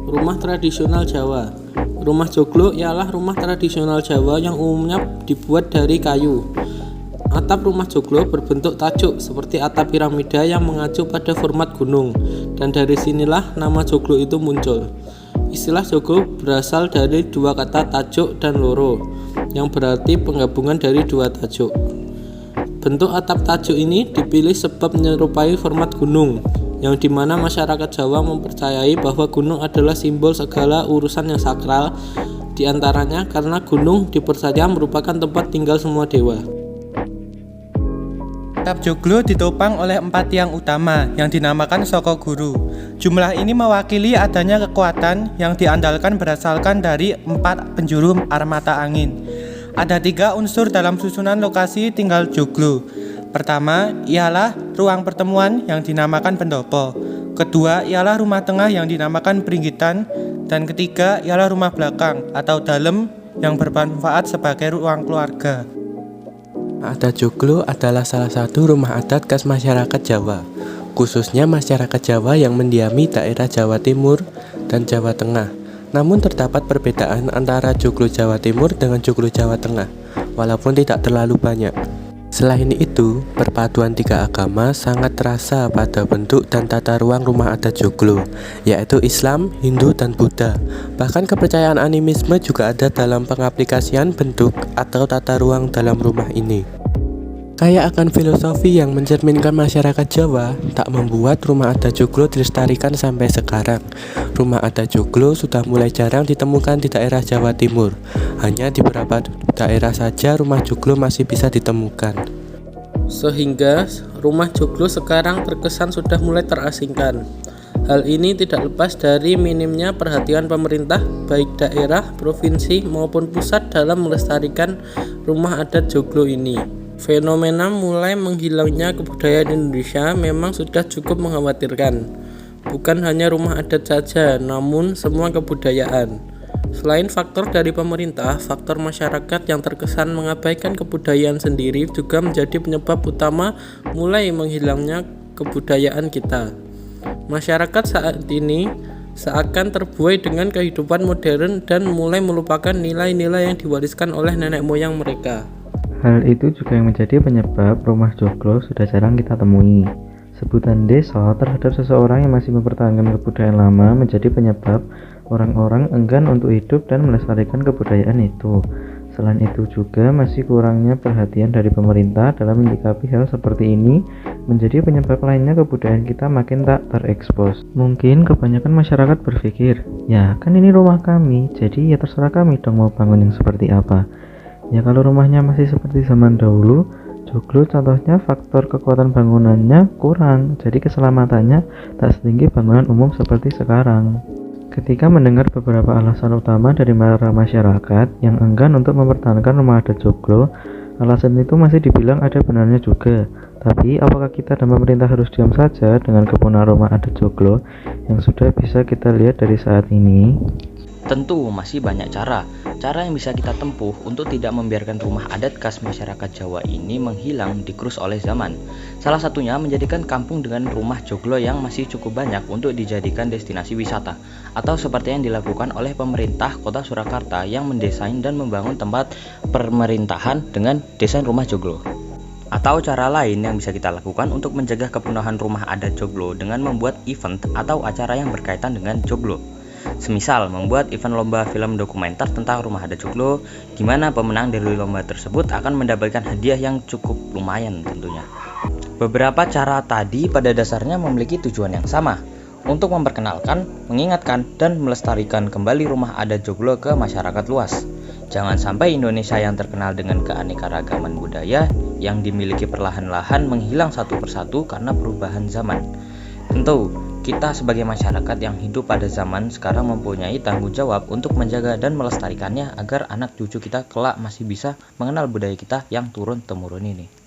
Rumah tradisional Jawa. Rumah joglo ialah rumah tradisional Jawa yang umumnya dibuat dari kayu. Atap rumah joglo berbentuk tajuk seperti atap piramida yang mengacu pada format gunung, dan dari sinilah nama joglo itu muncul. Istilah joglo berasal dari dua kata tajuk dan loro, yang berarti penggabungan dari dua tajuk. Bentuk atap tajuk ini dipilih sebab menyerupai format gunung, yang dimana masyarakat Jawa mempercayai bahwa gunung adalah simbol segala urusan yang sakral, diantaranya karena gunung dipercaya merupakan tempat tinggal semua dewa. Atap joglo ditopang oleh 4 tiang utama yang dinamakan Saka Guru. Jumlah ini mewakili adanya kekuatan yang diandalkan berasalkan dari 4 penjuru armata angin. Ada 3 unsur dalam susunan lokasi tinggal joglo. Pertama ialah ruang pertemuan yang dinamakan pendopo. Kedua ialah rumah tengah yang dinamakan pringgitan. Dan ketiga ialah rumah belakang atau dalem yang bermanfaat sebagai ruang keluarga. Adat joglo adalah salah satu rumah adat khas masyarakat Jawa, khususnya masyarakat Jawa yang mendiami daerah Jawa Timur dan Jawa Tengah. Namun terdapat perbedaan antara joglo Jawa Timur dengan joglo Jawa Tengah, walaupun tidak terlalu banyak. Selain itu, perpaduan 3 agama sangat terasa pada bentuk dan tata ruang rumah adat joglo, yaitu Islam, Hindu, dan Buddha. Bahkan kepercayaan animisme juga ada dalam pengaplikasian bentuk atau tata ruang dalam rumah ini. Kaya akan filosofi yang mencerminkan masyarakat Jawa, tak membuat rumah adat joglo dilestarikan sampai sekarang. Rumah adat joglo sudah mulai jarang ditemukan di daerah Jawa Timur. Hanya di beberapa daerah saja rumah joglo masih bisa ditemukan. Sehingga rumah joglo sekarang terkesan sudah mulai terasingkan. Hal ini tidak lepas dari minimnya perhatian pemerintah, baik daerah, provinsi, maupun pusat dalam melestarikan rumah adat joglo ini. Fenomena mulai menghilangnya kebudayaan Indonesia memang sudah cukup mengkhawatirkan. Bukan hanya rumah adat saja, namun semua kebudayaan. Selain faktor dari pemerintah, faktor masyarakat yang terkesan mengabaikan kebudayaan sendiri juga menjadi penyebab utama mulai menghilangnya kebudayaan kita. Masyarakat saat ini seakan terbuai dengan kehidupan modern dan mulai melupakan nilai-nilai yang diwariskan oleh nenek moyang mereka. Hal itu juga yang menjadi penyebab rumah joglo sudah jarang kita temui. Sebutan desa terhadap seseorang yang masih mempertahankan kebudayaan lama menjadi penyebab orang-orang enggan untuk hidup dan melestarikan kebudayaan itu. Selain itu juga masih kurangnya perhatian dari pemerintah dalam menyikapi hal seperti ini menjadi penyebab lainnya kebudayaan kita makin tak terekspos. Mungkin kebanyakan masyarakat berpikir, ya kan ini rumah kami, jadi ya terserah kami dong mau bangun yang seperti apa. Ya kalau rumahnya masih seperti zaman dahulu, joglo contohnya faktor kekuatan bangunannya kurang, jadi keselamatannya tak setinggi bangunan umum seperti sekarang. Ketika mendengar beberapa alasan utama dari para masyarakat yang enggan untuk mempertahankan rumah adat joglo, alasan itu masih dibilang ada benarnya juga. Tapi apakah kita dan pemerintah harus diam saja dengan kepunahan rumah adat joglo yang sudah bisa kita lihat dari saat ini? Tentu masih banyak cara yang bisa kita tempuh untuk tidak membiarkan rumah adat khas masyarakat Jawa ini menghilang digerus oleh zaman. Salah satunya menjadikan kampung dengan rumah joglo yang masih cukup banyak untuk dijadikan destinasi wisata, atau seperti yang dilakukan oleh pemerintah Kota Surakarta yang mendesain dan membangun tempat pemerintahan dengan desain rumah joglo. Atau cara lain yang bisa kita lakukan untuk menjaga kepunahan rumah adat joglo dengan membuat event atau acara yang berkaitan dengan joglo. Semisal membuat event lomba film dokumenter tentang rumah adat joglo, di mana pemenang dari lomba tersebut akan mendapatkan hadiah yang cukup lumayan tentunya. Beberapa cara tadi pada dasarnya memiliki tujuan yang sama, untuk memperkenalkan, mengingatkan, dan melestarikan kembali rumah adat joglo ke masyarakat luas. Jangan sampai Indonesia yang terkenal dengan keanekaragaman budaya yang dimiliki perlahan-lahan menghilang satu persatu karena perubahan zaman. Tentu, Kita sebagai masyarakat yang hidup pada zaman sekarang mempunyai tanggung jawab untuk menjaga dan melestarikannya agar anak cucu kita kelak masih bisa mengenal budaya kita yang turun-temurun ini.